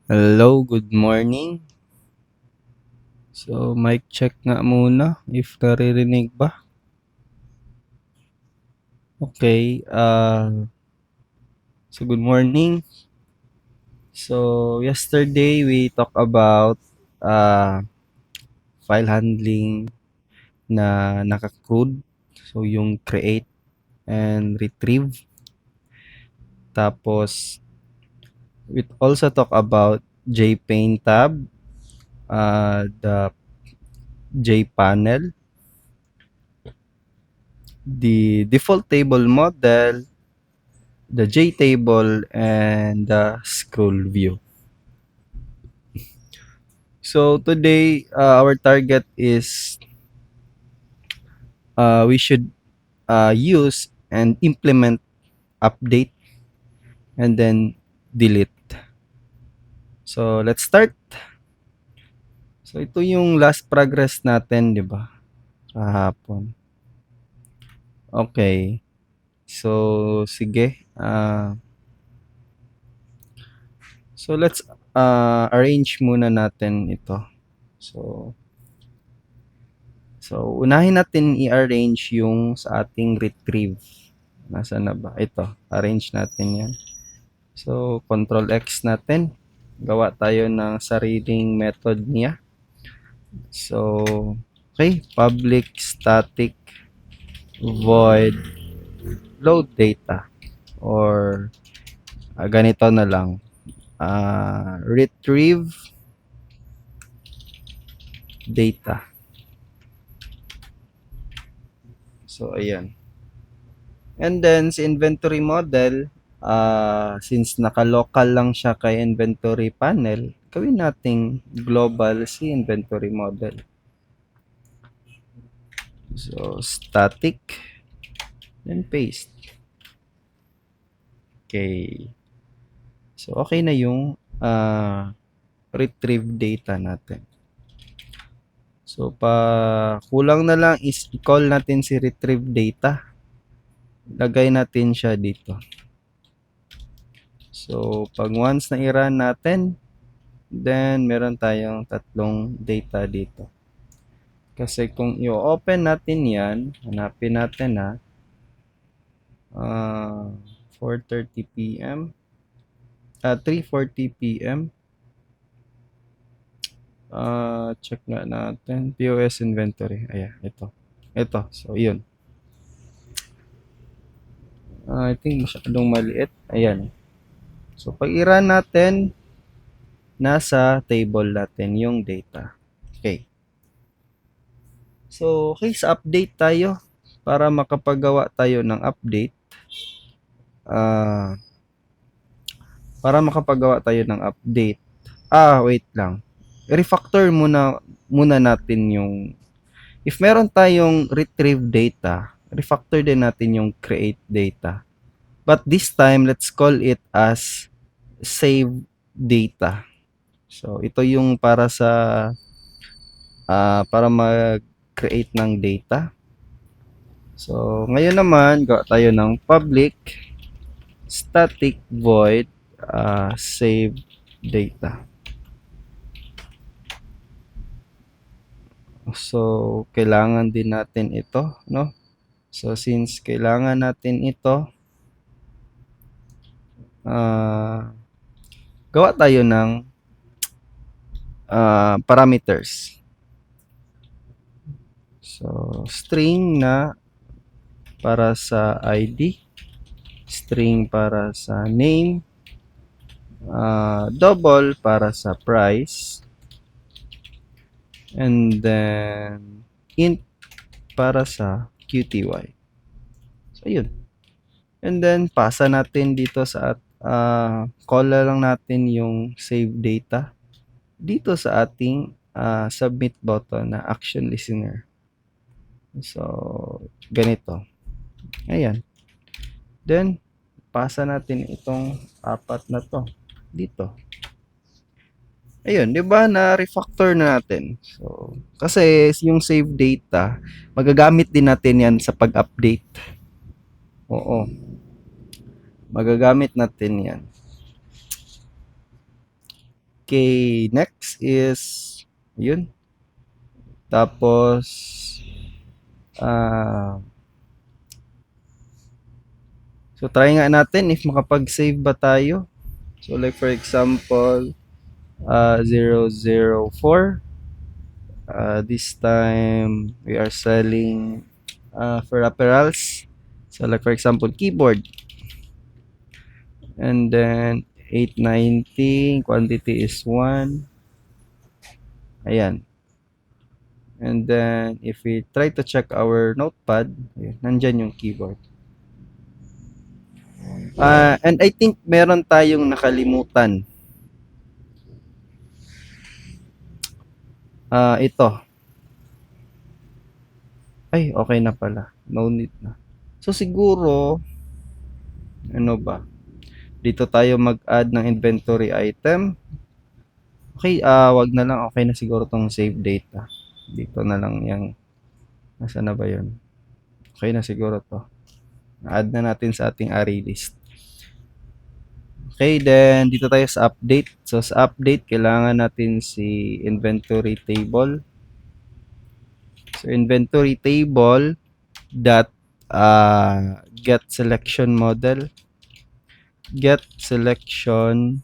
Hello, good morning. So, mic check nga muna if naririnig ba. Okay, so good morning. So, yesterday we talked about uh, file handling na naka-CRUD. So, yung create and retrieve. Tapos, we also talk about JPaint tab, the JPanel, the default table model, the JTable, and the scroll view. So today, our target is we should use and implement update and then delete. So let's start. So ito yung last progress natin, di ba? Kahapon. Okay. So sige. So let's arrange muna natin ito. So unahin natin i-arrange yung sa ating retrieve. Nasaan na ba? Ito, arrange natin yan. So, Control X natin. Gawa tayo ng sariling method niya. So, okay. Public static void load data. Or, ganito na lang. Retrieve data. So, ayan. And then, sa inventory model, since naka-local lang siya kay inventory panel, gawin nating global si inventory model. So, static, then paste. Okay. So, okay na yung retrieve data natin. So, kulang na lang is i-call natin si retrieve data. Lagay natin siya dito. So, pag once na i-run natin, then meron tayong tatlong data dito. Kasi kung i-open natin yan, hanapin natin 4:30 p.m. 3:40 p.m. Check nga natin. POS inventory. Ayan, ito. Ito. So, yun. I think masyadong maliit. Ayan. So, pag i-run natin, nasa table natin yung data. Okay. So, okay, sa update tayo. Para makapagawa tayo ng update. Para makapagawa tayo ng update. Wait lang. Refactor muna natin yung if meron tayong retrieve data, refactor din natin yung create data. But this time, let's call it as save data. So, ito yung para mag-create ng data. So, ngayon naman, gawa tayo ng public static void save data. So, kailangan din natin ito, no? So, since kailangan natin ito, gawa tayo ng parameters. So, string na para sa ID, string para sa name, double para sa price, and then int para sa QTY. So, yun. And then, pasa natin dito sa call lang natin yung save data dito sa ating submit button na action listener. So, ganito. Ayan. Then, pasa natin itong apat na to dito. Ayun, 'di ba na refactor na natin. So, kasi yung save data, magagamit din natin 'yan sa pag-update. Oo, magagamit natin 'yan. Okay, next is yun. Tapos ah so try nga natin if makapag-save ba tayo. So like for example, 004. This time we are selling for apparels. So like for example, keyboard. And then 890, quantity is 1. Ayan. And then if we try to check our notepad, ayan, nandyan yung keyboard. And I think meron tayong nakalimutan. Ito. Ay, okay na pala. No need na. So siguro, ano ba? Dito tayo mag-add ng inventory item. Okay, wag na lang. Okay na siguro tong save data. Dito na lang yung, nasa na ba yun? Okay na siguro to. Add na natin sa ating array list. Okay, then dito tayo sa update. So sa update, kailangan natin si inventory table. So inventory table dot get selection model, get selection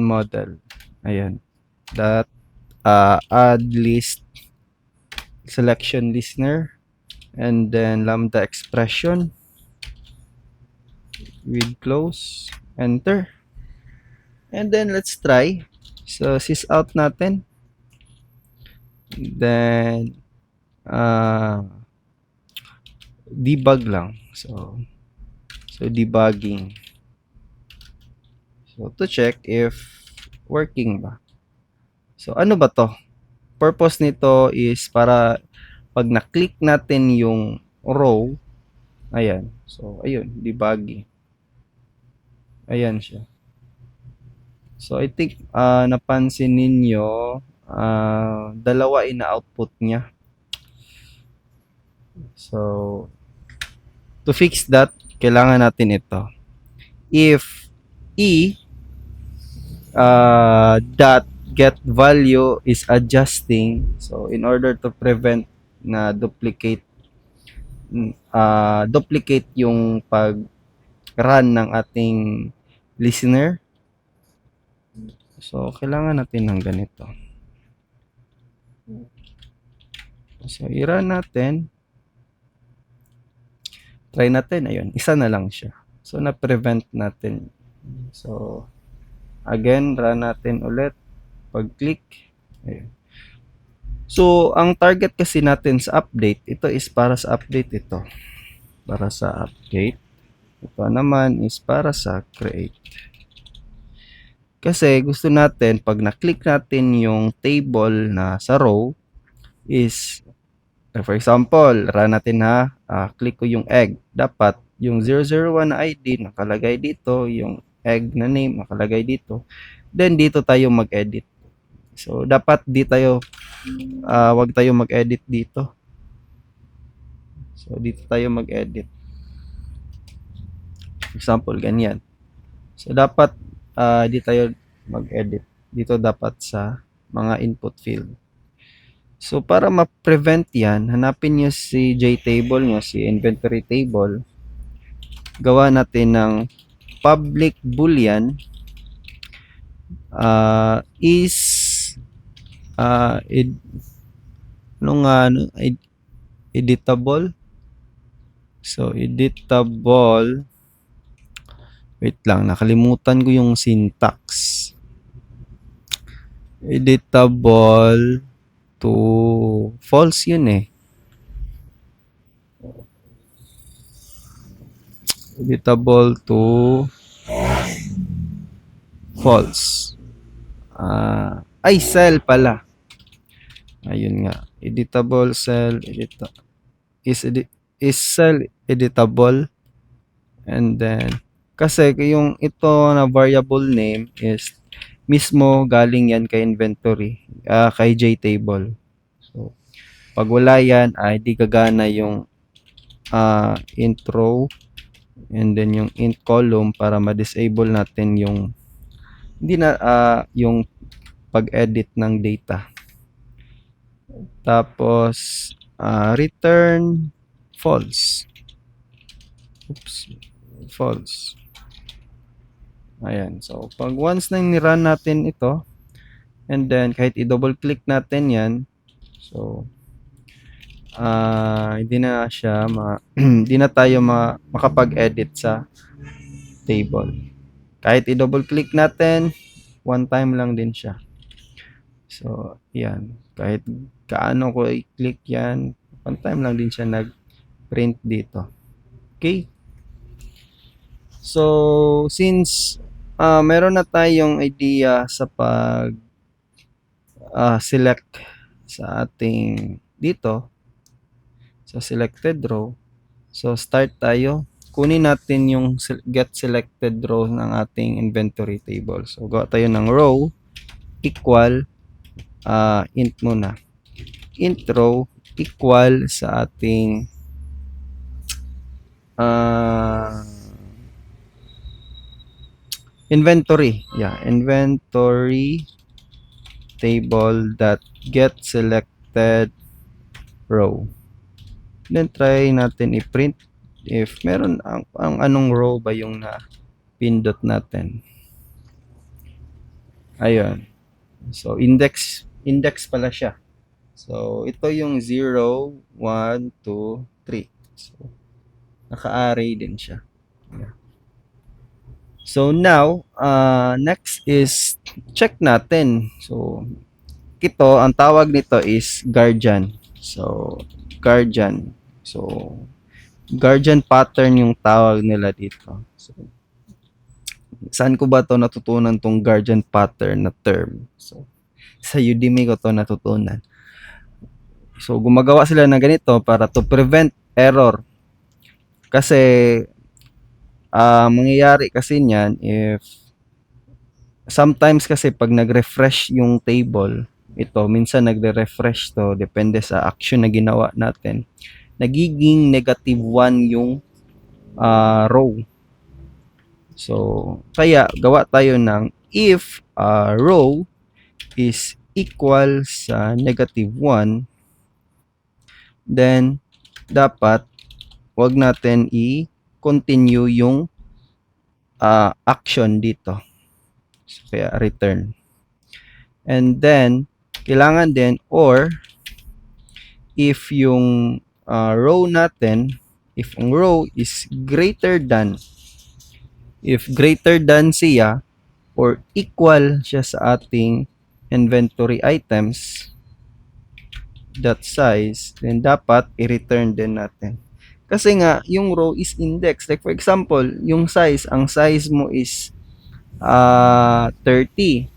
model. Ayan. Dot add list selection listener, and then lambda expression with close, enter, and then let's try. So sys out natin, then debug lang. So debugging, so to check if working ba. So ano ba to? Purpose nito is para pag na-click natin yung row, ayan. So ayun, debugging. Ayan siya. So I think napansin ninyo, dalawa ina-output niya. So to fix that, kailangan natin ito. If e dot get value is adjusting, so in order to prevent na duplicate yung pag run ng ating listener, so kailangan natin ng ganito. So i-run natin, try natin, ayun, isa na lang siya. So na-prevent natin. So again, run natin ulit, pag-click, ayun. So ang target kasi natin sa update, ito is para sa update ito. Para sa update. Ito naman is para sa create. Kasi gusto natin, pag na-click natin yung table na sa row, is, for example, run natin ha, click ko yung egg. Dapat, yung 001 na ID nakalagay dito, yung egg na name nakalagay dito. Then, dito tayo mag-edit. So, dapat wag tayo mag-edit dito. So, dito tayo mag-edit. Example, ganyan. So, dapat di tayo mag-edit. Dito dapat sa mga input field. So, para ma-prevent yan, hanapin nyo si JTable nyo, si inventory table. Gawa natin ng public boolean is editable. So, editable. Wait lang, nakalimutan ko yung syntax. Editable to false yun eh. Editable to false. Cell pala. Ayun nga. Editable cell is cell editable. And then kasi yung ito na variable name is mismo galing yan kay inventory, kay JTable. So pag wala yan ay di gagana yung int row and then yung int column para ma-disable natin yung hindi na yung pag-edit ng data. Tapos return false. Oops, false. Ayan. So, pag once na ni-run natin ito, and then kahit i-double click natin yan, so, hindi na siya, hindi na tayo makapag-edit sa table. Kahit i-double click natin, one time lang din siya. So, yan. Kahit kaano ko i-click yan, one time lang din siya nag-print dito. Okay? So, since meron na tayong idea sa pag select sa ating dito, sa selected row, so start tayo. Kunin natin yung get selected row ng ating inventory table. So, gawa tayo ng row equal int muna. Int row equal sa ating inventory. Yeah, inventory table that get selected row. Then try natin i-print if meron ang anong row ba yung na pindot natin. Ayun. So index pala siya. So ito yung 0, 1, 2, 3. So naka-array din siya. Yeah. So now, next is check natin. So ito, ang tawag nito is guardian. So guardian. So guardian pattern yung tawag nila dito. So saan ko ba to natutunan tong guardian pattern na term? So sa Udemy ko to natutunan. So gumagawa sila ng ganito para to prevent error. Kasi mangyayari kasi niyan if sometimes kasi pag nag-refresh yung table, ito minsan nagre-refresh to depende sa action na ginawa natin. Nagiging negative 1 yung row. So, kaya gawa tayo ng if row is equal sa negative 1, then dapat wag natin i-continue yung action dito. So, kaya return. And then, kailangan din or if yung row natin, if ang row is greater than, if greater than siya or equal siya sa ating inventory items dot size, then dapat i-return din natin. Kasi nga, yung row is index. Like for example, yung size, ang size mo is 30.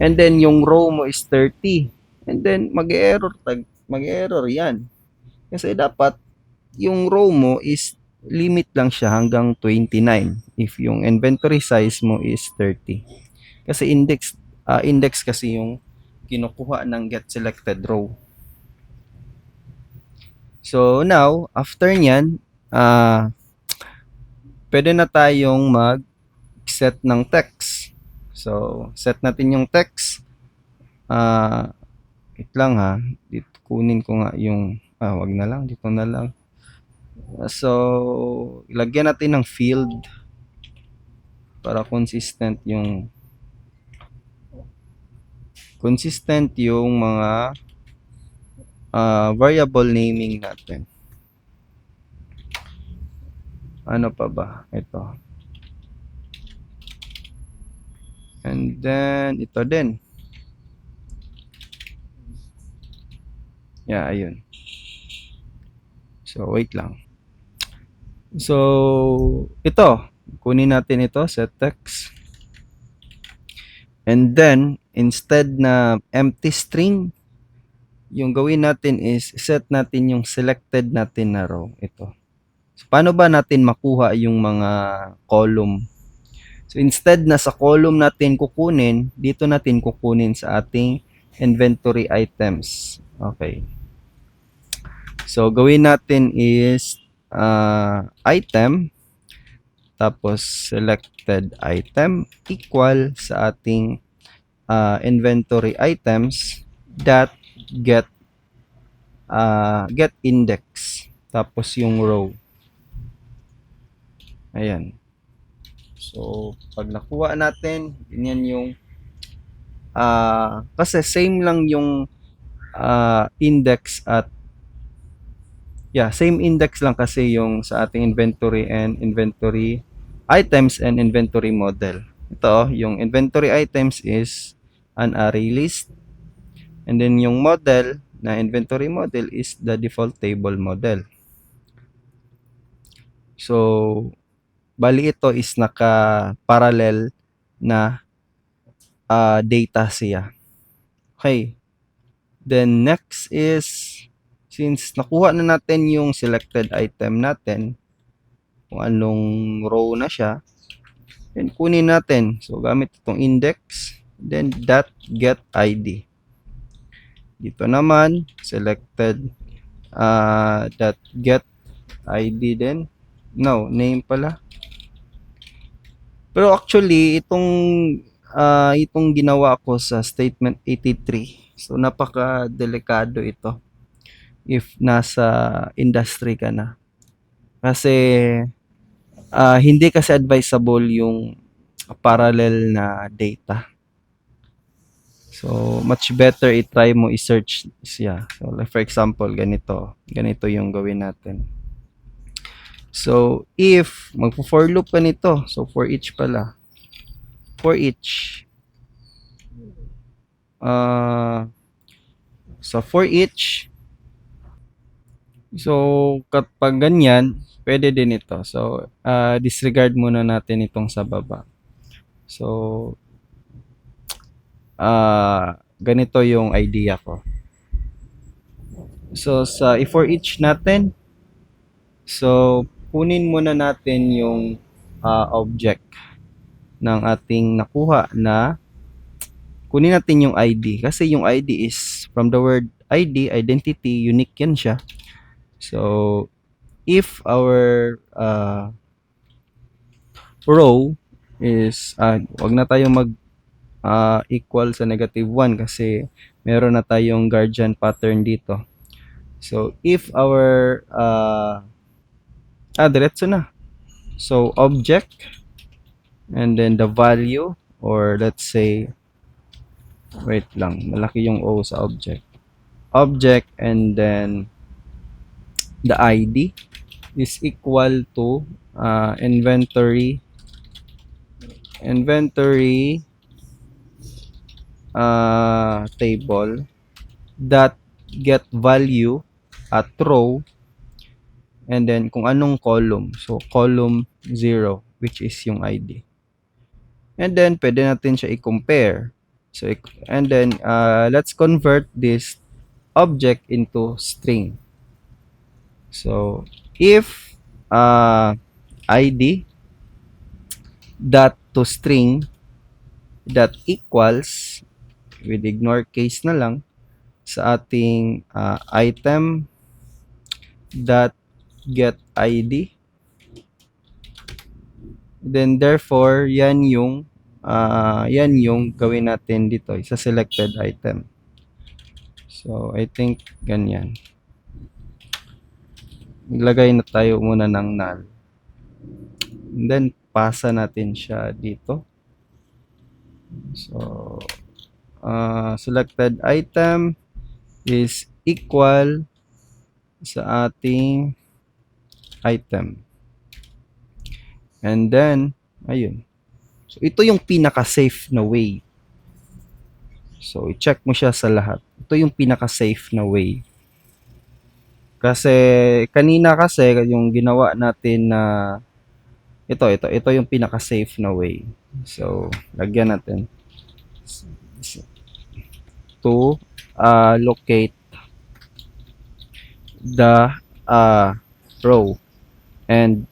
And then yung row mo is 30. And then mag-error yan. Kasi dapat yung row mo is limit lang siya hanggang 29 if yung inventory size mo is 30. Kasi index kasi yung kinukuha ng get selected row. So now, after nyan, pwede na tayong mag-set ng text. So, set natin yung text. Wait lang ha. Dito, kunin ko nga yung, wag na lang. Dito na lang. So, ilagyan natin ng field para consistent yung mga variable naming natin. Ano pa ba? Ito. And then, ito din. Yeah, ayun. So, wait lang. So, ito. Kunin natin ito, set text. And then, instead na empty string, yung gawin natin is set natin yung selected natin na row. Ito. So, paano ba natin makuha yung mga column? So, instead na sa column natin kukunin, dito natin kukunin sa ating inventory items. Okay. So, gawin natin is item. tapos selected item equal sa ating inventory items that get get index, tapos yung row. Ayan. So, pag nakuha natin, ganyan yung kasi same lang yung index at same index lang kasi yung sa ating inventory and inventory items and inventory model. Ito, yung inventory items is an array list, and then yung model na inventory model is the default table model. So, bali ito is naka-parallel na data siya. Okay. Then next is, since nakuha na natin yung selected item natin, kung anong row na siya, then kunin natin. So, gamit itong index, then dot get ID. Dito naman, selected dot get ID din. No, name pala. Pero actually, itong ginawa ko sa statement 83. So, napaka-delikado ito if nasa industry ka na. Kasi, hindi kasi advisable yung parallel na data. So, much better i-try mo i-search siya. So, like for example, ganito. Ganito yung gawin natin. So, if magpo-for loop ka nito, so for each pala. For each. So, for each. So, kapag ganyan, pwede din ito. So, disregard muna natin itong sa baba. So, ganito yung idea ko. So, sa for each natin, so, kunin muna natin yung object ng ating nakuha na kunin natin yung ID. Kasi yung ID is from the word ID, identity, unique yan siya. So, if our row is, wag na tayong mag equal sa -1 kasi meron na tayong guardian pattern dito. So, if our diretso na. So, object and then the value, or let's say, wait lang, malaki yung O sa object. Object and then the ID is equal to inventory table that get value at row and then kung anong column. So, column 0, which is yung ID. And then, pwede natin siya i-compare. So, and then, let's convert this object into string. So, if ID dot to string that equals, with ignore case na lang, sa ating item dot get ID, then therefore yan yung gawin natin dito sa selected item. So I think ganyan. Maglagay na tayo muna ng null, and then pasa natin siya dito. So selected item is equal sa ating item. And then, ayun. So, ito yung pinaka-safe na way. So, i-check mo siya sa lahat. Ito yung pinaka-safe na way. Kasi, kanina kasi, yung ginawa natin na ito yung pinaka-safe na way. So, lagyan natin to locate the row and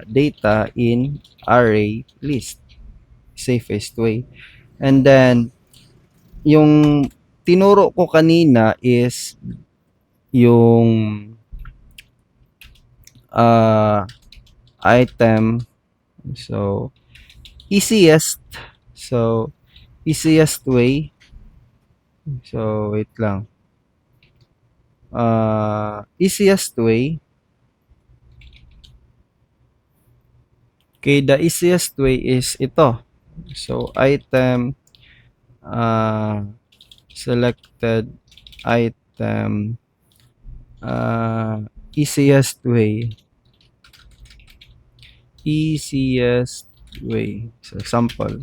data in array list. Safest way. And then, yung tinuro ko kanina is yung item. So, easiest. So, easiest way. So, wait lang. Easiest way. Okay, the easiest way is ito. So, item, selected item, uh, easiest way. Easiest way. So, example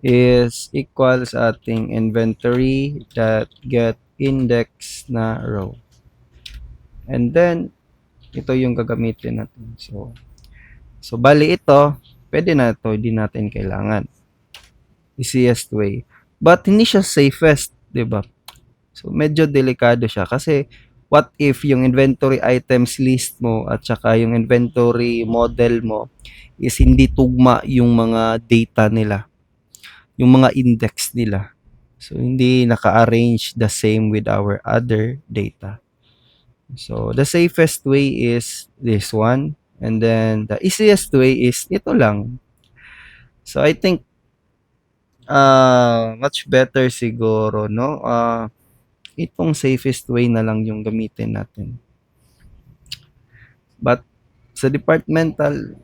is equals ating inventory that get index na row. And then, ito yung gagamitin natin. So bali ito, pwede na ito, hindi natin kailangan. Easiest way. But hindi siya safest, di ba? So medyo delikado siya kasi what if yung inventory items list mo at saka yung inventory model mo is hindi tugma yung mga data nila, yung mga index nila. So hindi naka-arrange the same with our other data. So the safest way is this one. And then the easiest way is ito lang. So I think much better siguro, no? Itong safest way na lang yung gamitin natin. But sa departmental,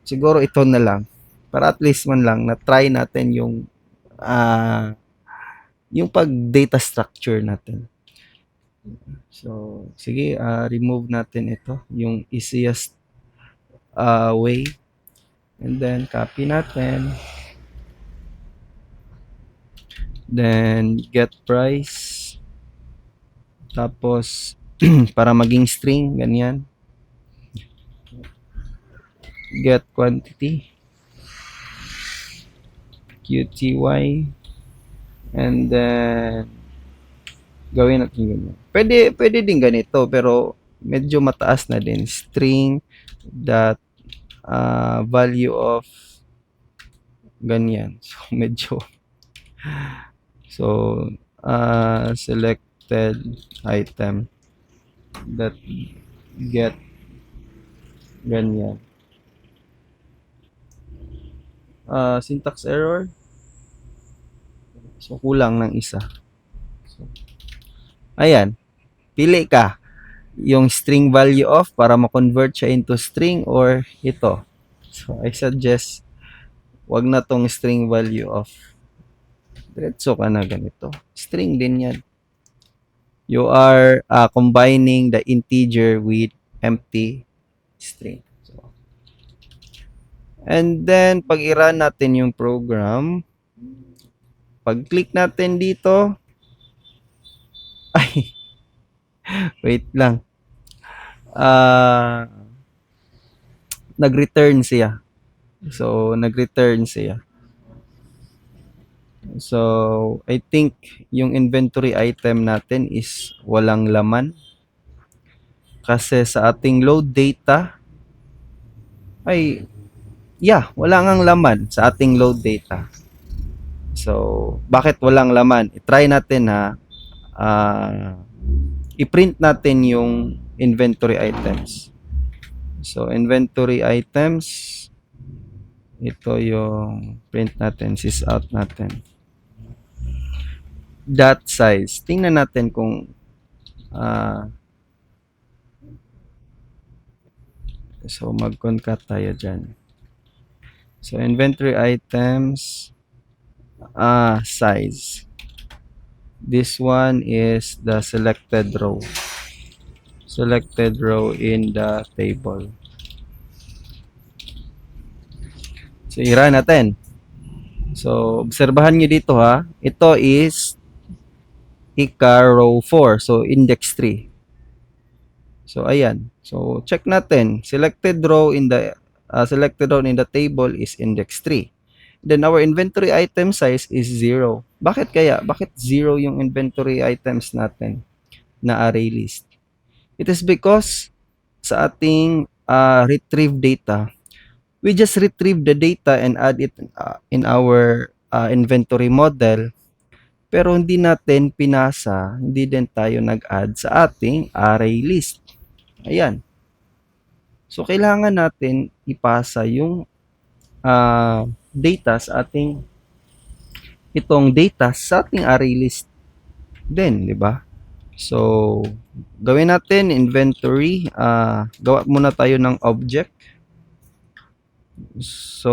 siguro ito na lang. Para at least man lang na try natin yung pag data structure natin. So, sige, remove natin ito, yung easiest way. And then copy natin. Then get price. Tapos para maging string ganyan. Get quantity. QTY. And then gawin natin ganyan. Pwede din ganito pero medyo mataas na din. String dot value of ganyan. So medyo selected item that get ganyan. Syntax error. So kulang ng isa. So, ayan. Pili ka yung string value of para ma-convert siya into string or ito. So I suggest wag na tong string value of. Diretso ka na ganito. String din yan. You are combining the integer with empty string. So, and then, pag i-run natin yung program, pag-click natin dito, ay, wait lang. Nag-return siya. So, nag-return siya. So, I think yung inventory item natin is walang laman. Kasi sa ating load data, ay, yeah, wala ngang laman sa ating load data. So, bakit walang laman? I-try natin ha. I-print natin yung inventory items. So, inventory items, ito yung print natin, sysout natin. Dot size. Tingnan natin kung so mag-concat tayo dyan. So, inventory items, size. This one is the selected row. Selected row in the table. So, i-run natin. So, obserbahan nyo dito ha. Ito is row 4. So, index 3. So, ayan. So, check natin. Selected row in the table is index 3. Then, our inventory item size is 0. Bakit kaya? Bakit 0 yung inventory items natin na array list? It is because sa ating retrieve data, we just retrieve the data and add it in our inventory model. Pero hindi natin pinasa, hindi din tayo nag-add sa ating array list. Ayan. So, kailangan natin ipasa yung data sa ating array list din, di ba? So, gawin natin inventory. Gawa muna tayo ng object. So,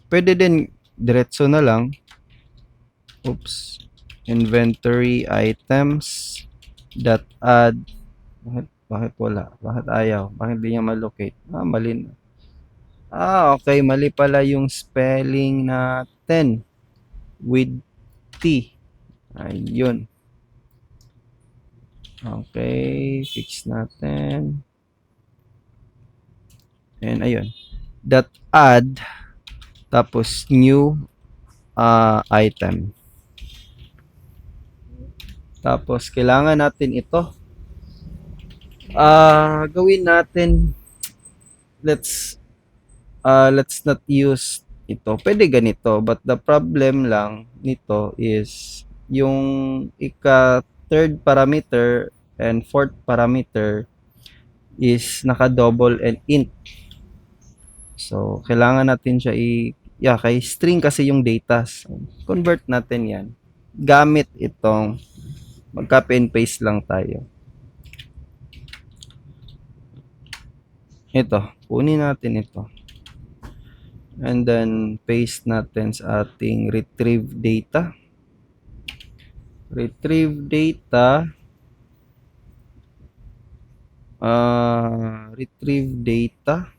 pwede din diretso na lang. Oops. Inventory items dot add. Bakit wala? Bakit ayaw? Bakit di niya malocate? Mali na. Okay. Mali pala yung spelling natin. With T. Ayun. Okay. Fix natin. And ayun. Dot add. Tapos new item. Tapos kailangan natin ito. Gawin natin, let's not use ito. Pwede ganito, but the problem lang nito is yung third parameter and fourth parameter is naka-double and int. So, kailangan natin siya kay string kasi yung data. So, convert natin yan. Gamit itong mag-copy and paste lang tayo. Ito, kunin natin ito. And then, paste natin sa ating retrieve data. Retrieve data. Retrieve data.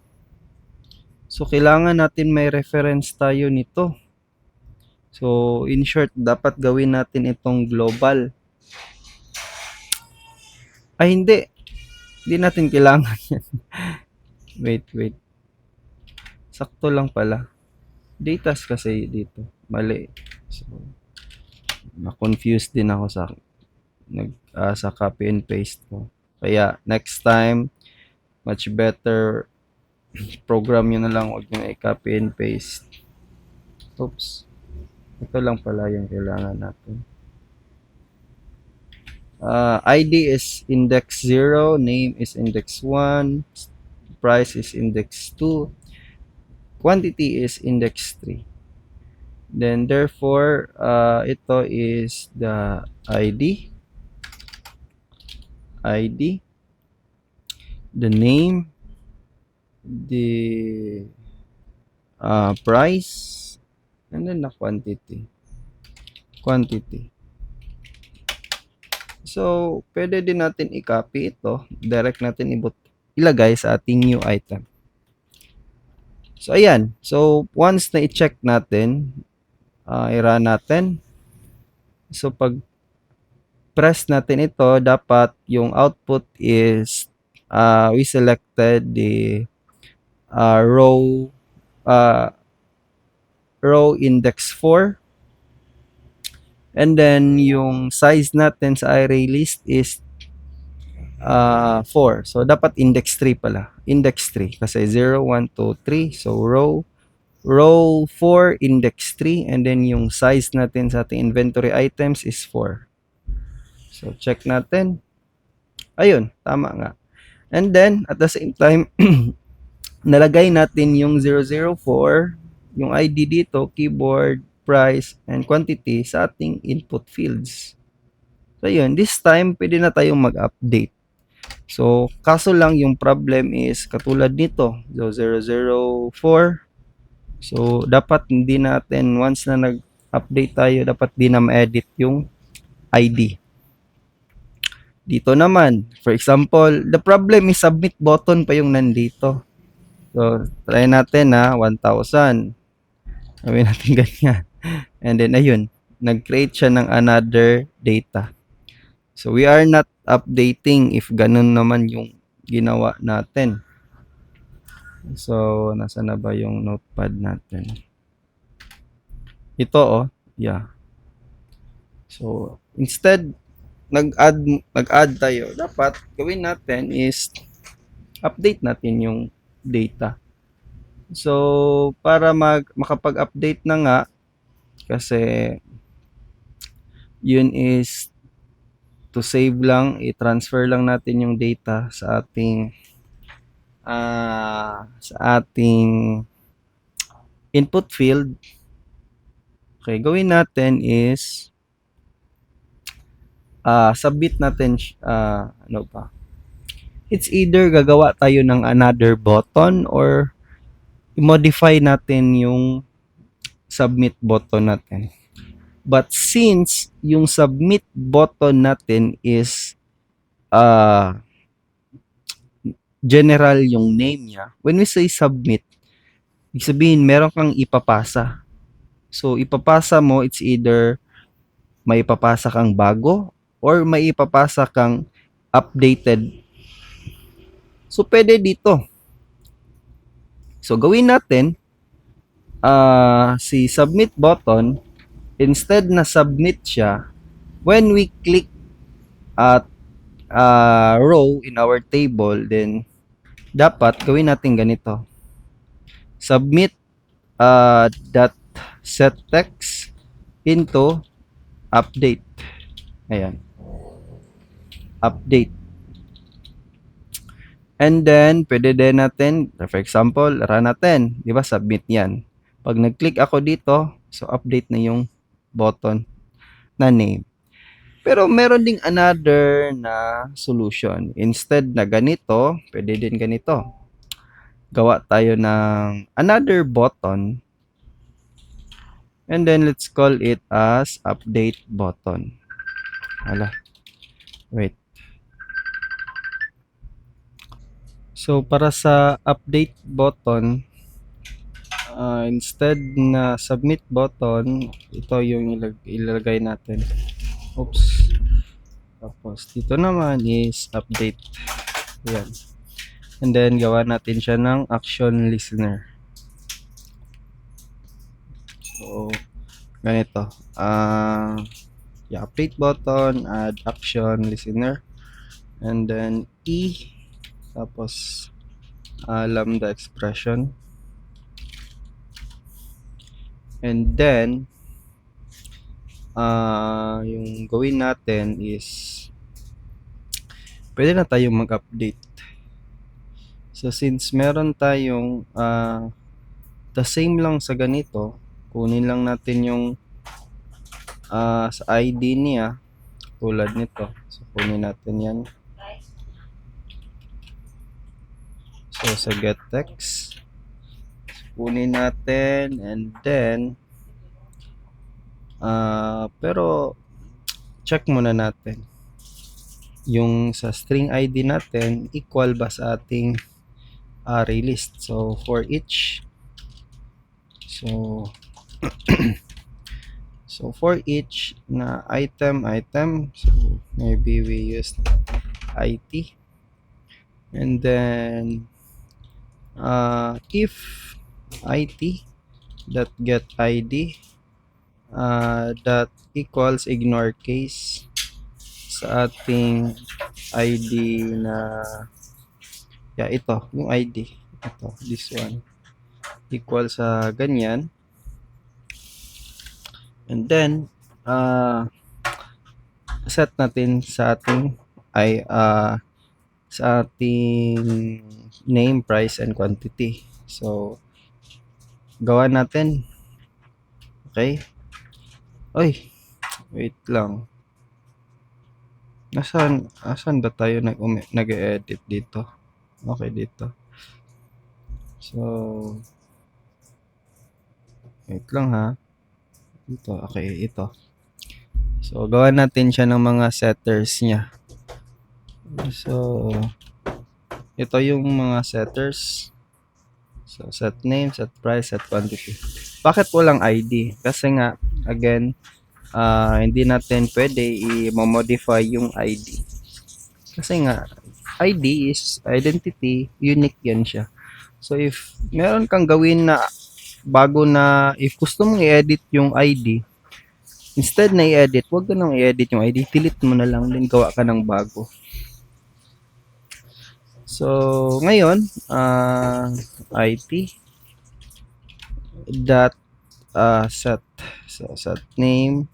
So, kailangan natin may reference tayo nito. So, in short, dapat gawin natin itong global. Hindi. Hindi natin kailangan yan. Wait. Sakto lang pala. Datas kasi dito. Mali. So, na-confuse din ako sa copy and paste ko. Kaya, next time, much better program nyo na lang. Huwag nyo i-copy and paste. Oops. Ito lang pala yung kailangan natin. ID is index 0, name is index 1, price is index 2, quantity is index 3. Then therefore, ito is the ID, the name, the price, and then the quantity. So, pwede din natin i-copy ito. Direct natin ilagay sa ating new item. So, ayan. So, once na i-check natin, i-run natin. So, pag press natin ito, dapat yung output is we selected the row index 4. And then, yung size natin sa array list is 4. So, dapat index 3 pala. Index 3. Kasi 0, 1, 2, 3. So, row 4, index 3. And then, yung size natin sa ating inventory items is 4. So, check natin. Ayun, tama nga. And then, at the same time, nalagay natin yung 004, yung ID dito, keyboard, price, and quantity sa ating input fields. So, yun. This time, pwede na tayong mag-update. So, kaso lang yung problem is katulad nito. So, 004. So, dapat hindi natin, once na nag-update tayo, dapat di na ma-edit yung ID. Dito naman, for example, the problem is submit button pa yung nandito. So, try natin 1,000. Gawin natin ganyan. And then, ayun, nag-create siya ng another data. So, we are not updating if ganun naman yung ginawa natin. So, nasa na ba yung notepad natin? Ito, yeah. So, instead, nag-add tayo. Dapat, gawin natin is update natin yung data. So, para makapag-update na nga, kasi yun is to save lang, i-transfer lang natin yung data sa ating sa ating input field, okay, gawin natin is submit natin ano pa? It's either gagawa tayo ng another button or i-modify natin yung submit button natin. But since yung submit button natin is general yung name niya, when we say submit, ibig sabihin meron kang ipapasa. So ipapasa mo, it's either may ipapasa kang bago or may ipapasa kang updated. So pwede dito. So gawin natin si submit button, instead na submit siya, when we click at row in our table, then dapat gawin natin ganito. Submit dot set text into update. Ayan. Update. And then, pwede din natin, for example, run natin. Di ba? Submit yan. Pag nag-click ako dito, so update na yung button na name. Pero meron ding another na solution. Instead na ganito, pwede din ganito. Gawa tayo ng another button. And then, let's call it as update button. Hala. Wait. So, para sa update button, instead na submit button, ito yung ilalagay natin. Oops. Tapos, dito naman is update. Ayan. And then, gawa natin siya ng action listener. So, ganito. Update button, add action listener. And then, tapos, lambda expression. And then, yung gawin natin is pwede na tayong mag-update. So, since meron tayong the same lang sa ganito, kunin lang natin yung sa ID niya, tulad nito. So, kunin natin yan. So, sa get text, kunin natin, and then pero check muna natin yung sa string ID natin equal ba sa ating array list. So for each, so for each na item, so maybe we use IT, and then if IT dot get ID that equals ignore case sa ating ID na ito, yung ID ito, this one equal sa ganyan, and then set natin sa ating sa ating name, price, and quantity. So gawa natin. Okay. Oy, wait lang. Asan ba tayo nag-edit dito? Okay, dito. So, wait lang ha. Dito, okay, ito. So, gawa natin siya ng mga setters niya. So, ito yung mga setters. So, set name, set price, set quantity. Bakit walang ID? Kasi nga, again, hindi natin pwede i-modify yung ID. Kasi nga, ID is identity, unique yan siya. So, if meron kang gawin na bago na, if gusto mong i-edit yung ID, instead na i-edit, wag ka nang i-edit yung ID, delete mo na lang, din gawa ka ng bago. So, ngayon, IT dot set, so set name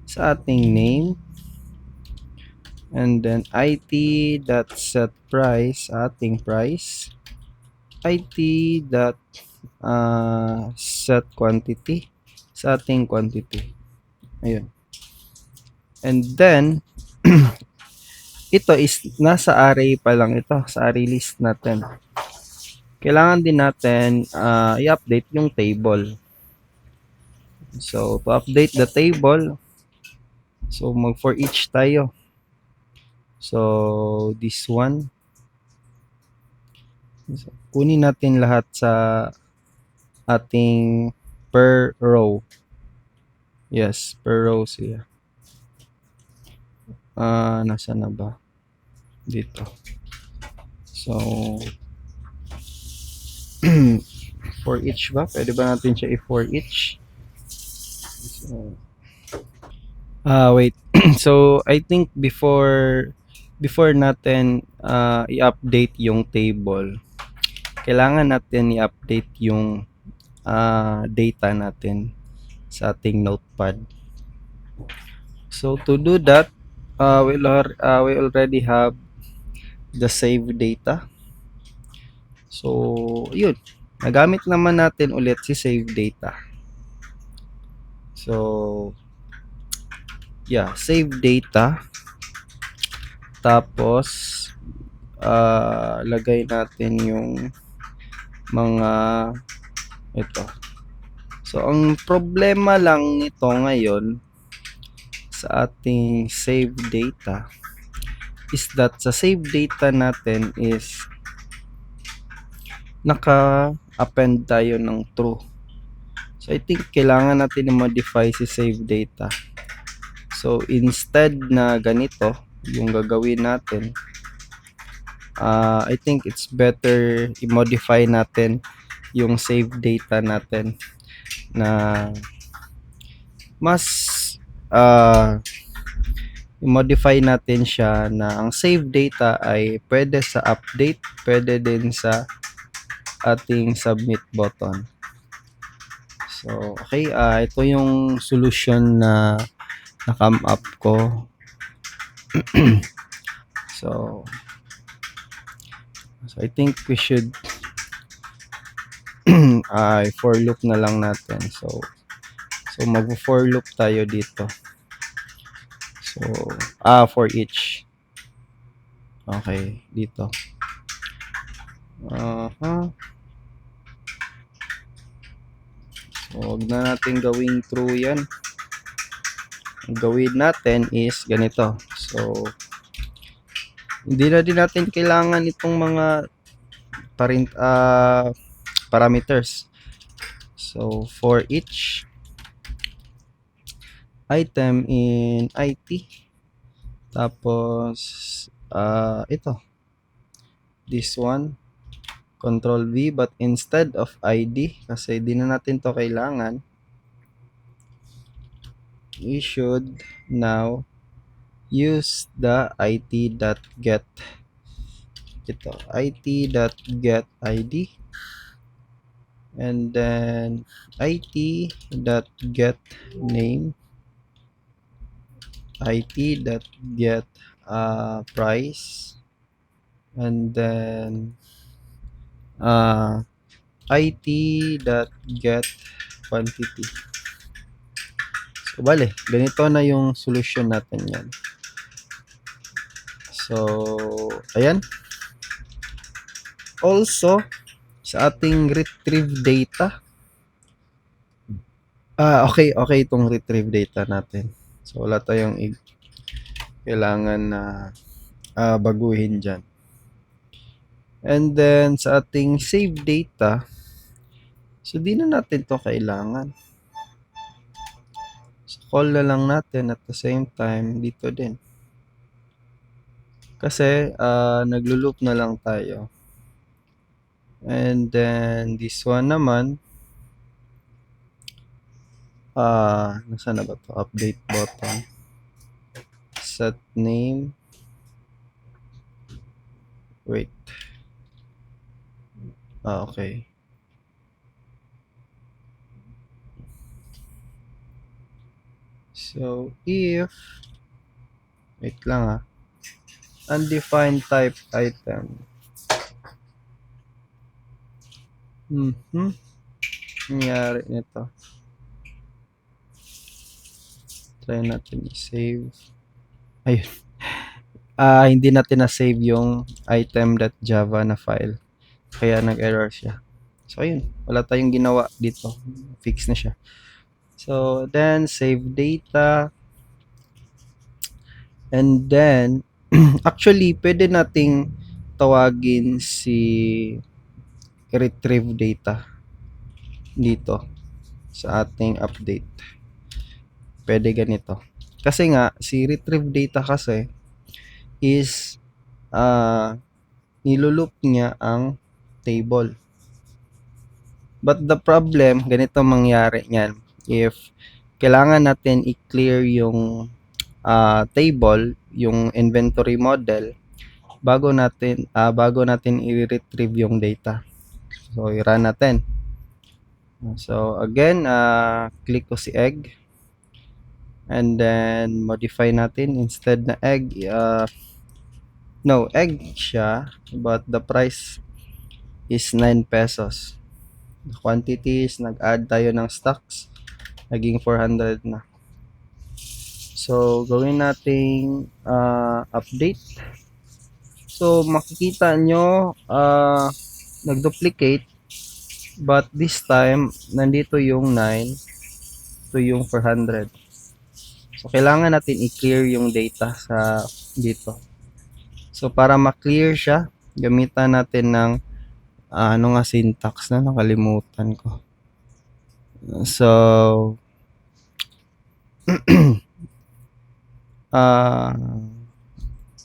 sa ating name, and then IT dot set price sa ating price, it dot set quantity sa ating quantity. Ayun. And then, ito is nasa array pa lang ito, sa array list natin. Kailangan din natin i-update yung table. So, to update the table, so mag for each tayo. So, this one. So, kunin natin lahat sa ating per row. Yes, per row siya. Nasa na ba? Dito. So, for each ba? Pwede ba natin siya i-for each? So, wait. So, I think before natin i-update yung table, kailangan natin i-update yung data natin sa ating notepad. So, to do that, we already have the save data. So, yun. Nagamit naman natin ulit si save data. So, yeah, save data. Tapos, lagay natin yung mga ito. So, ang problema lang nito ngayon sa ating save data is that sa save data natin is naka-append tayo ng true. So, I think kailangan natin i-modify si save data. So, instead na ganito, yung gagawin natin, I think it's better i-modify natin yung save data natin na mas i-modify natin siya na ang save data ay pwede sa update, pwede din sa ating submit button. So, okay, ito yung solution na na-come up ko. So, I think we should for loop na lang natin. So mag-for loop tayo dito. So, for each. Okay, dito. So, huwag na natin gawing true yan. Ang gawin natin is ganito. So, hindi na din natin kailangan itong mga parameters. So, for each item in IT, tapos ito, this one, Control V, but instead of ID, kasi di na natin to kailangan, we should now use the it.get it.get id, and then it.get name, it.get price, and then it.get quantity. So, bale, ganito na yung solution natin yan. So, ayan. Also, sa ating retrieve data, okay itong retrieve data natin. So, wala tayong kailangan na baguhin dyan. And then, sa ating save data, so di na natin to kailangan. So, call na lang natin at the same time dito din. Kasi, naglo-loop na lang tayo. And then, this one naman, nasaan na ba to? Update button. Set name. Wait. Okay. So, if, wait lang undefined type item. Nangyari nito. Try natin i-save. Ayun. Hindi natin na-save yung item.java na file. Kaya nag-error siya. So, ayun. Wala tayong ginawa dito. Fix na siya. So, then, save data. And then, actually, pwede nating tawagin si retrieve data dito sa ating update. Pwede ganito. Kasi nga, si retrieve data kasi is niloloop niya ang table. But the problem, ganito mangyari niyan. If kailangan natin i-clear yung table, yung inventory model, bago natin i-retrieve yung data. So, i-run natin. So, again, click ko si egg. And then, modify natin. Instead na egg, no, egg siya, but the price is 9 pesos. The quantities, nag-add tayo ng stocks, naging 400 na. So, gawin nating update. So, makikita nyo, nag-duplicate, but this time, nandito yung 9, to yung 400. So, kailangan natin i-clear yung data sa dito. So, para ma-clear siya, gamitan natin ng ano nga syntax na nakalimutan ko. So,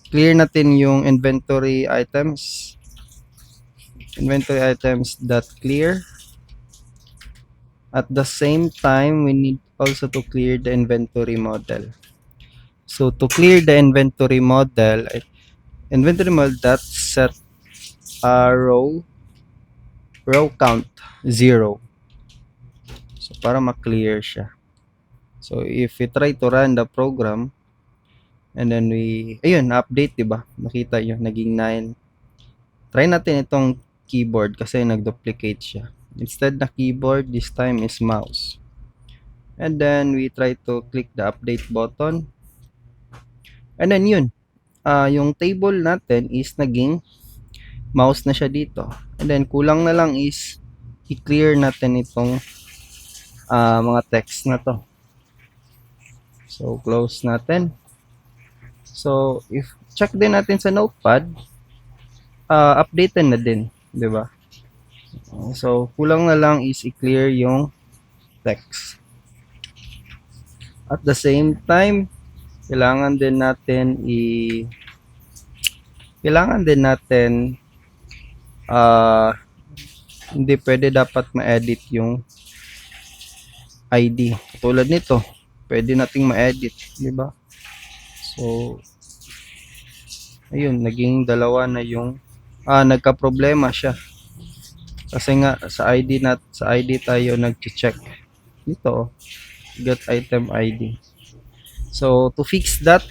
clear natin yung inventory items. Inventory items dot clear. At the same time, we need also to clear the inventory model. So, to clear the inventory model dot set row count 0. So, para ma-clear siya. So, if we try to run the program, and then ayun, na-update, diba? Nakita nyo, naging 9. Try natin itong keyboard kasi nag-duplicate siya. Instead na keyboard, this time is mouse. And then, we try to click the update button. And then, yun. Yung table natin is naging mouse na siya dito. And then, kulang na lang is i-clear natin itong mga text na to. So, close natin. So, if check din natin sa notepad, updated na din, di ba? So, kulang na lang is i-clear yung text. At the same time, kailangan din natin hindi pwede dapat ma-edit yung ID. Tulad nito, pwede nating ma-edit, di ba? So, ayun, naging dalawa na yung nagka-problema siya. Kasi nga sa ID tayo nag-check. Ito, get item ID. So, to fix that,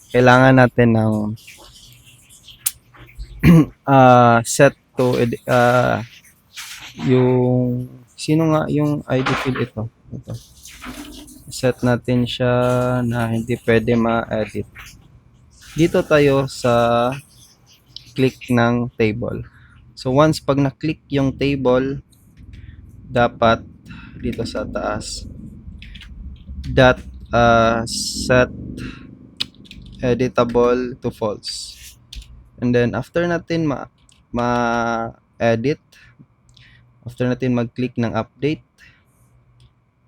kailangan natin ng set to yung sino nga yung ID field ito. Set natin siya na hindi pwede ma-edit. Dito tayo sa click ng table. So, once pag na-click yung table, dapat dito sa taas that set editable to false. And then, after natin ma-edit, after natin mag-click ng update,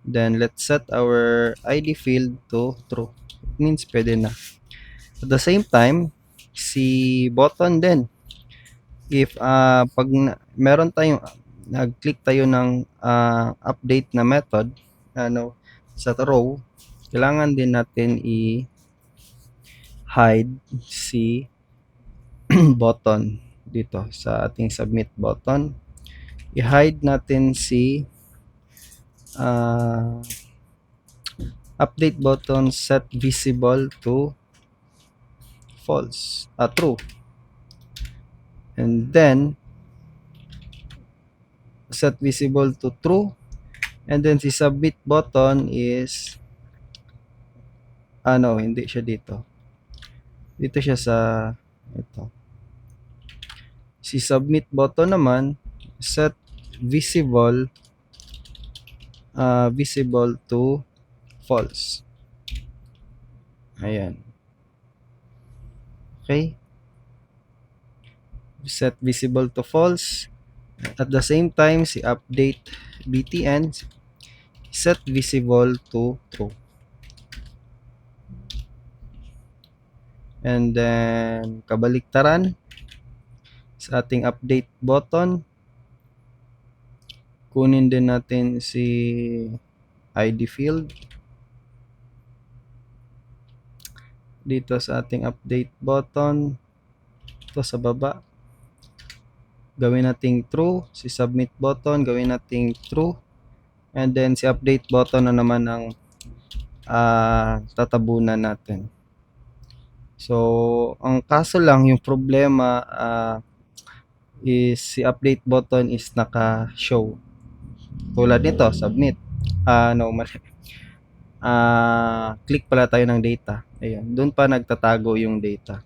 then let's set our ID field to true. It means pwede na. At the same time, si button din. If pag meron tayong nag-click tayo ng update na method sa row, kailangan din natin i-hide si button dito sa ating submit button. I-hide natin si update button set visible to false, true. And then set visible to true, and then si submit button is hindi siya dito. Dito siya sa ito. Si submit button naman set visible visible to false. Ayan. Okay? Set visible to false. At the same time, si update btn set visible to true. And then, kabaliktaran sa ating update button, kunin din natin si ID field dito sa ating update button, ito sa baba, gawin nating true. Si submit button gawin nating true, and then si update button na naman ang tatabunan natin. So ang kaso lang, yung problema is si update button is naka-show tulad nito, submit. Click pala tayo ng data. Ayan, doon pa nagtatago yung data.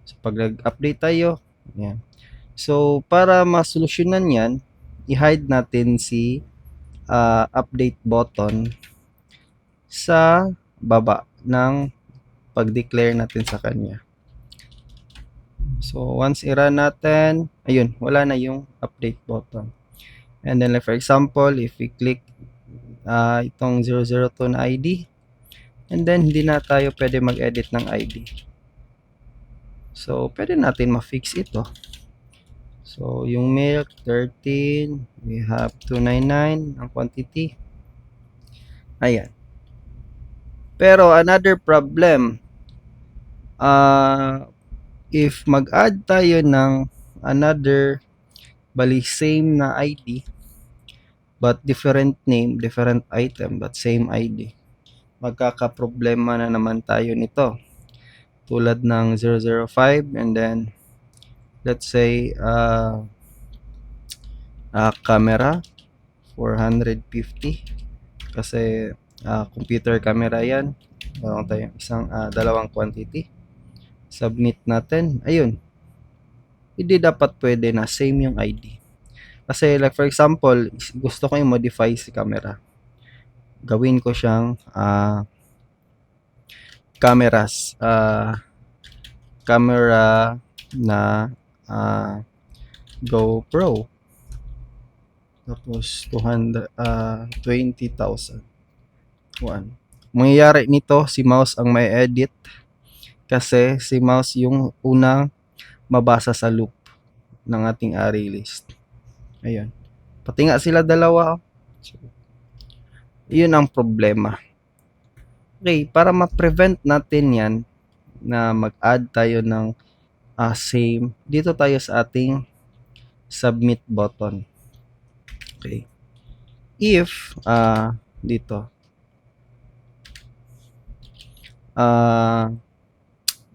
So pag nag-update tayo, ayan. So para masolusyonan yan, i-hide natin si update button sa baba ng pag-declare natin sa kanya. So once i-run natin, ayun, wala na yung update button. And then like for example, if we click itong 002 na ID, and then hindi na tayo pwede mag-edit ng ID. So pwede natin ma-fix ito. So yung milk 13, we have 299 ang quantity. Ayan. Pero another problem, if mag-add tayo ng another, bali same na ID but different name, different item but same ID, magkakaproblema na naman tayo nito. Tulad ng 005, and then let's say camera 450 kasi computer camera yan. Meron tayong dalawang quantity. Submit natin. Ayun, hindi dapat pwede na same yung ID. Kasi like for example, gusto ko i-modify si camera. Gawin ko siyang cameras. Camera na GoPro. Tapos 20,000. Mangyayari nito, si mouse ang may edit. Kasi si mouse yung unang mabasa sa loop ng ating array list. Ayun. Pati nga sila dalawa. So, yun ang problema. Okay, para ma-prevent natin yan, na mag-add tayo ng same, dito tayo sa ating submit button. Okay. If, dito,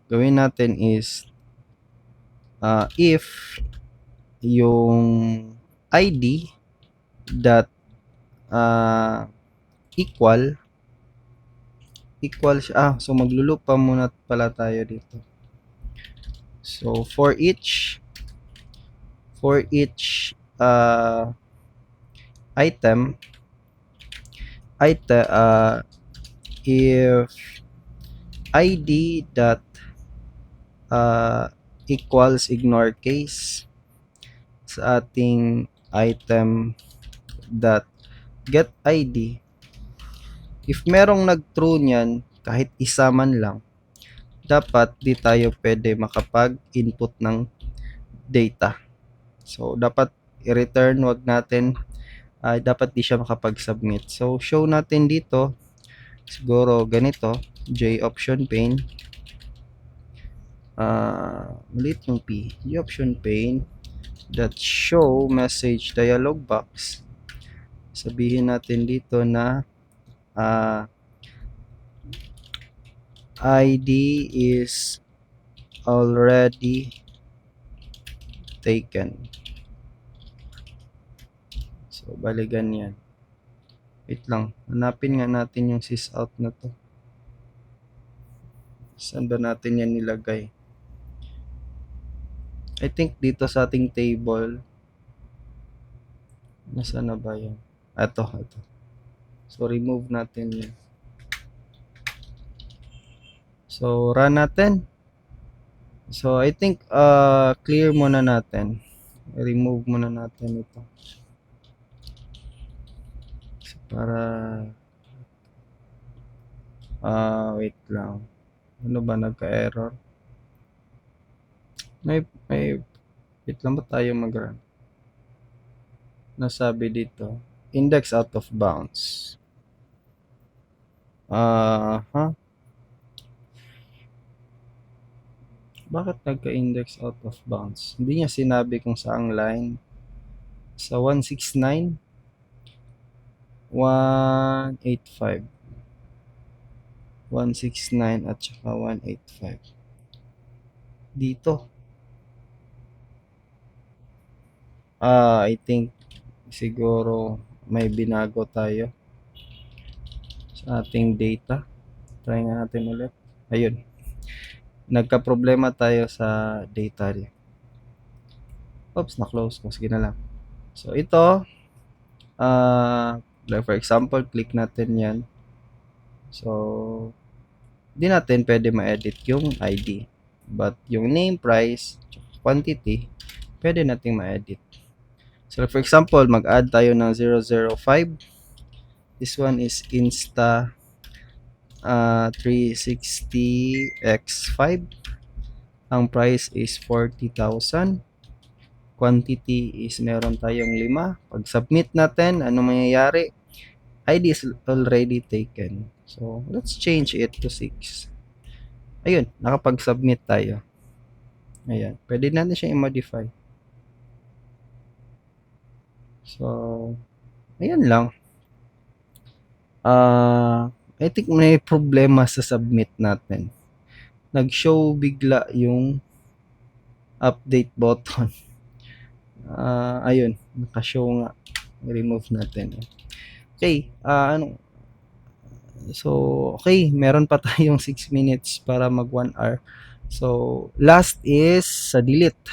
gawin natin is, if yung ID that equal siya. So maglulup pa muna pala tayo dito. So for each item, if ID that equals ignore case sa ating item that get ID, if merong nag-true niyan, kahit isa man lang, dapat di tayo pwede makapag-input ng data. So dapat i-return, wag natin, dapat di siya makapag-submit. So show natin dito, siguro ganito, J option pane, maliit yung P, J option pane that show message dialog box. Sabihin natin dito na ID is already taken. So, bali ganyan. Wait lang. Hanapin nga natin yung sysout na to. Saan ba natin yan nilagay? I think dito sa ating table. Nasaan na ba yan? Ito. So, remove natin yan. So, run natin. So, I think clear muna natin. Remove muna natin ito. So, para wait lang. Ano ba nagka-error? May wait lang ba tayo mag-run? Nasabi dito, index out of bounds. Bakit nagka-index out of bounds? Hindi niya sinabi kung saang line. Sa 169, 185. 169 at saka 185. Dito. I think siguro may binago tayo sa ating data. Try nga natin ulit. Ayun. Nagka-problema tayo sa data niya. Oops, na-close ko. Sige na lang. So, ito, like for example, click natin yan. So, di natin pwede ma-edit yung ID. But, yung name, price, quantity, pwede natin ma-edit. So, for example, mag-add tayo ng 005. This one is Insta 360x5. Ang price is 40,000. Quantity is meron tayong 5. Pag submit natin, ano mangyayari? ID is already taken. So, let's change it to 6. Ayun, nakapag-submit tayo. Ayan, pwede natin siya i-modify. So, ayan lang. I think may problema sa submit natin. Nag-show bigla yung update button. Ayun, naka-show nga. Remove natin. Okay, so, okay, meron pa tayong 6 minutes para mag 1 hour. So, last is sa delete.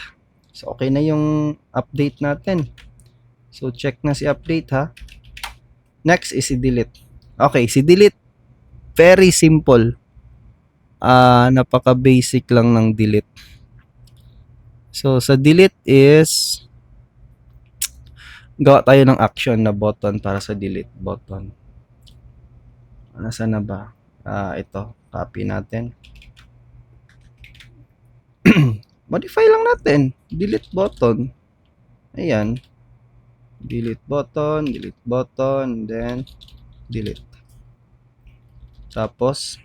So, okay na yung update natin. So, check na si update ha. Next is si delete. Okay, si delete, very simple. Napaka-basic lang ng delete. So, sa delete is gawa tayo ng action na button para sa delete button. Nasaan na ba? Ito, copy natin. Modify lang natin. Delete button. Ayan. Delete button, then delete. Tapos,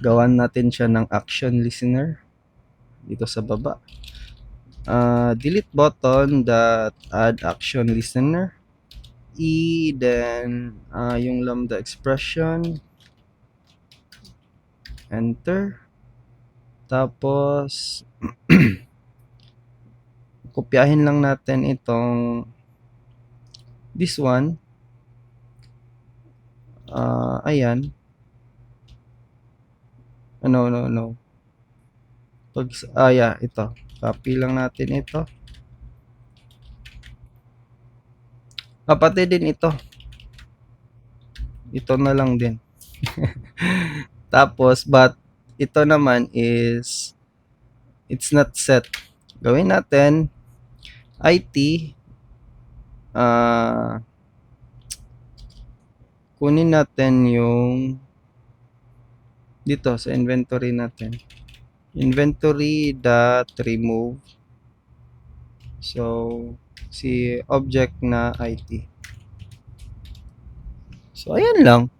gawan natin siya ng action listener dito sa baba. Delete button that add action listener. Then yung lambda expression. Enter. Tapos, kopyahin lang natin itong this one. Ayan. No. Yeah, ito. Copy lang natin ito. Pati din ito. Ito na lang din. Tapos, but ito naman is it's not set. Gawin natin IT kunin natin yung dito sa inventory natin. Inventory.remove. So, si object na IT. So, ayan lang.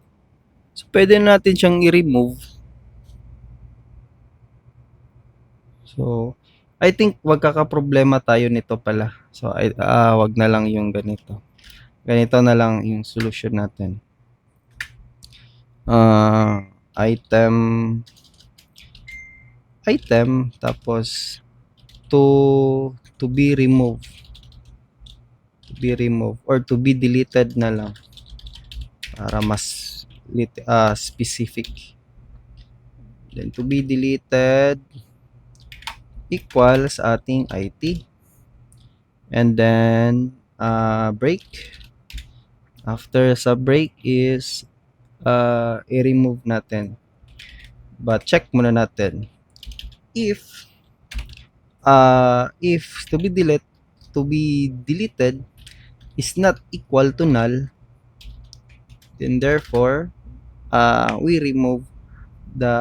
So, pwede natin siyang i-remove. So, I think wagkakaproblema tayo nito pala. So, wag na lang yung ganito. Ganito na lang yung solution natin. Item, tapos to be removed. To be removed or to be deleted na lang para mas specific. Then to be deleted equals ating IT. And then break. After sa break is i-remove natin. But check muna natin if to be deleted is not equal to null, then therefore we remove the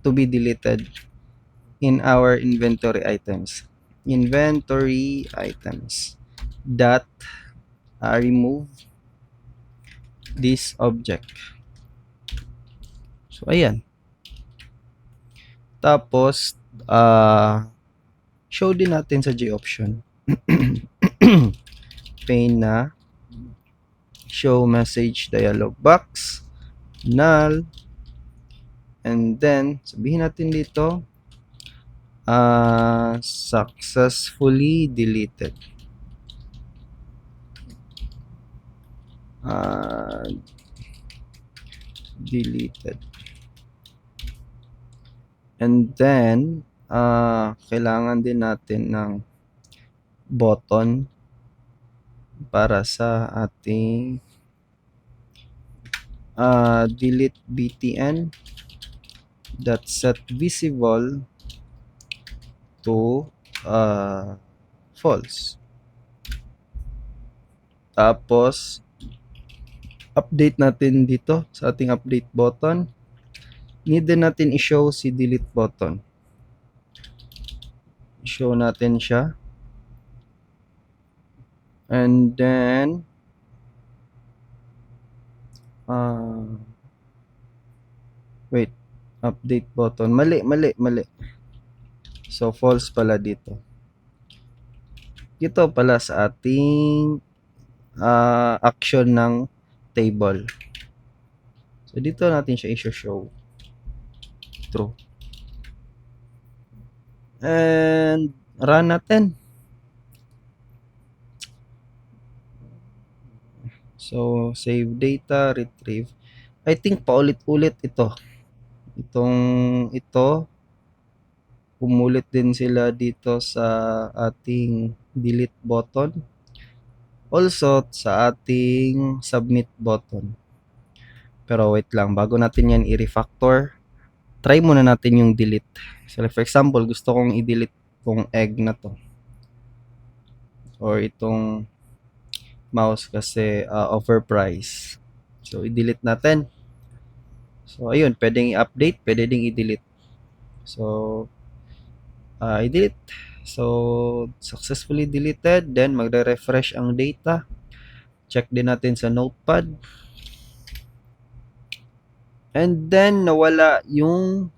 to be deleted in our inventory items. Inventory items dot remove this object. So ayan. Tapos show din natin sa G-option pane na show message dialog box null, and then sabihin natin dito successfully deleted. Deleted. And then kailangan din natin ng button para sa ating delete btn dot set visible to false. Tapos update natin dito sa ating update button. Need din natin i-show si delete button. Show natin siya. And then wait, update button. Mali. So false pala dito. Ito pala sa ating action ng table. So dito natin siya i-show. True. And run natin. So save data, retrieve. I think paulit-ulit ito. Ito umulit din sila dito sa ating delete button. Also sa ating submit button. Pero wait lang, bago natin yan i-refactor, try muna natin yung delete. So for example, gusto kong i-delete tong egg na to. Or itong mouse kasi overpriced. So i-delete natin. So ayun, pwedeng i-update, pwede ding i-delete. So i-delete. So successfully deleted, then magre-refresh ang data. Check din natin sa notepad. And then nawala yung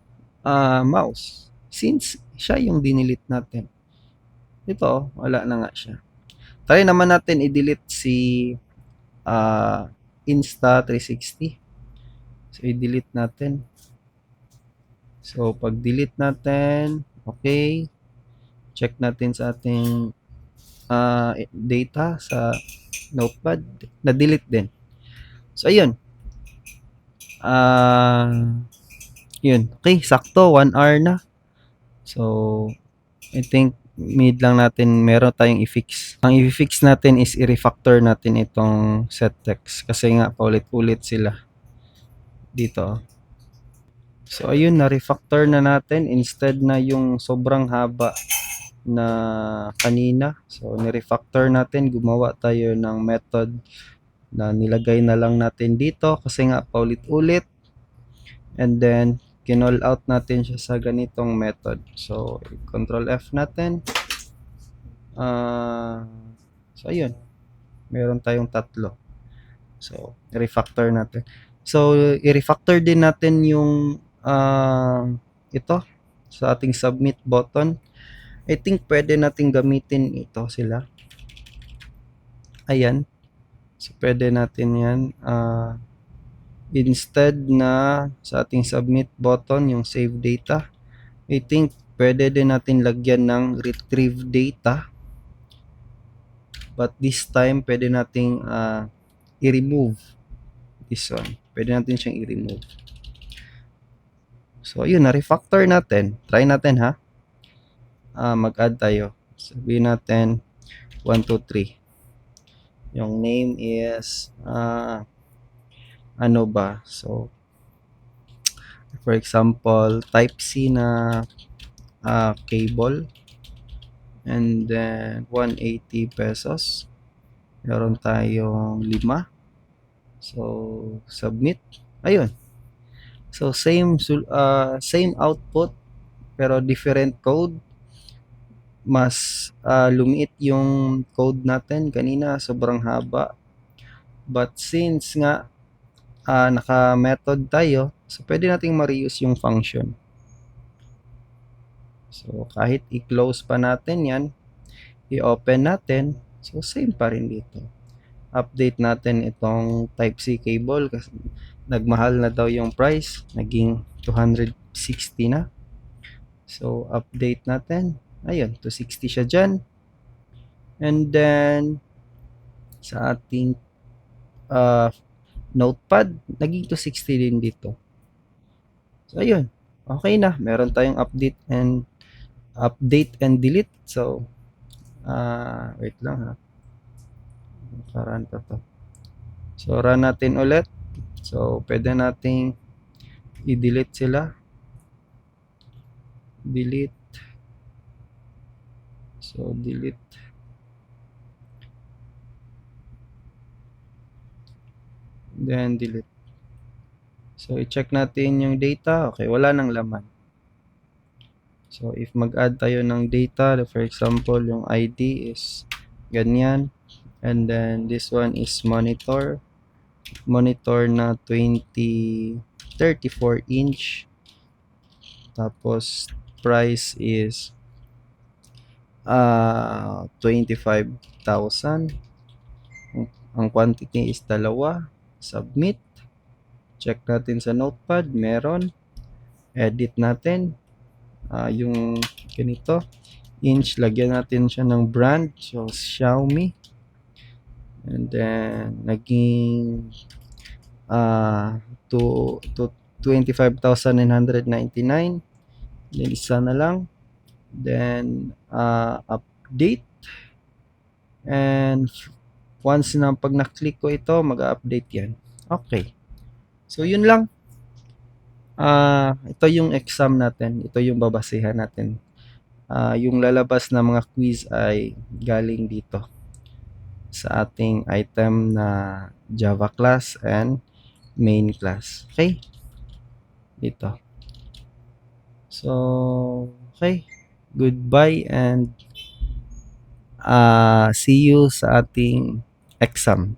mouse since siya yung dinilit natin. Ito, wala na nga siya. Try naman natin i-delete si Insta360. So i-delete natin. So pag delete natin, okay, check natin sa ating data sa notepad, na-delete din. So ayun. Yun. Okay, sakto 1 hour na. So I think need lang natin, meron tayong i-fix. Ang i-fix natin is i-refactor natin itong set text kasi nga paulit-ulit sila dito. So ayun, na-refactor na natin instead na yung sobrang haba na kanina. So ni-refactor natin, gumawa tayo ng method na nilagay na lang natin dito kasi nga paulit-ulit. And then kinall out natin siya sa ganitong method. So control F natin. So ayun, meron tayong tatlo. So refactor natin. So i-refactor din natin yung ito sa ating submit button. I think pwede natin gamitin ito sila. Ayan. So pwede natin yan instead na sa ating submit button yung save data, I think pwede din natin lagyan ng retrieve data. But this time, pwede nating i-remove this one. Pwede natin siyang i-remove. So, ayun, na-refactor natin. Try natin ha. Mag-add tayo. Sabihin natin 1, 2, 3. Yung name is ano ba? So, for example, type C na cable, and then 180 pesos. Meron tayong 5. So, submit. Ayun. So, same output pero different code. Mas lumiit yung code natin kanina, sobrang haba. But since nga naka-method tayo, so pwede nating ma-reuse yung function. So, kahit i-close pa natin yan, i-open natin, so same pa rin dito. Update natin itong Type-C cable kasi nagmahal na daw yung price, naging 260 na. So, update natin. Ayun, 260 siya dyan. And then, sa ating notepad, naging 260 din dito. So, ayun. Okay na. Meron tayong update and delete. So, wait lang ha. Paraan pa to. So, run natin ulit. So, pwede nating i-delete sila. Delete. So, delete. Then, delete. So, i-check natin yung data. Okay, wala nang laman. So, if mag-add tayo ng data, for example, yung ID is ganyan. And then, this one is monitor. Monitor na 34 inch. Tapos, price is 25,000. Ang quantity is 2. Submit. Check natin sa notepad. Meron. Edit natin. Yung ganito. Inch. Lagyan natin siya ng brand. So, Xiaomi. And then, naging to 25,999. Then, isa na lang. Then, update. And, once na pag na-click ko ito, mag-update yan. Okay. So, yun lang. Ito yung exam natin. Ito yung babasihan natin. Yung lalabas na mga quiz ay galing dito sa ating item na Java class and main class. Okay? Dito. So, okay. Goodbye and see you sa ating exam.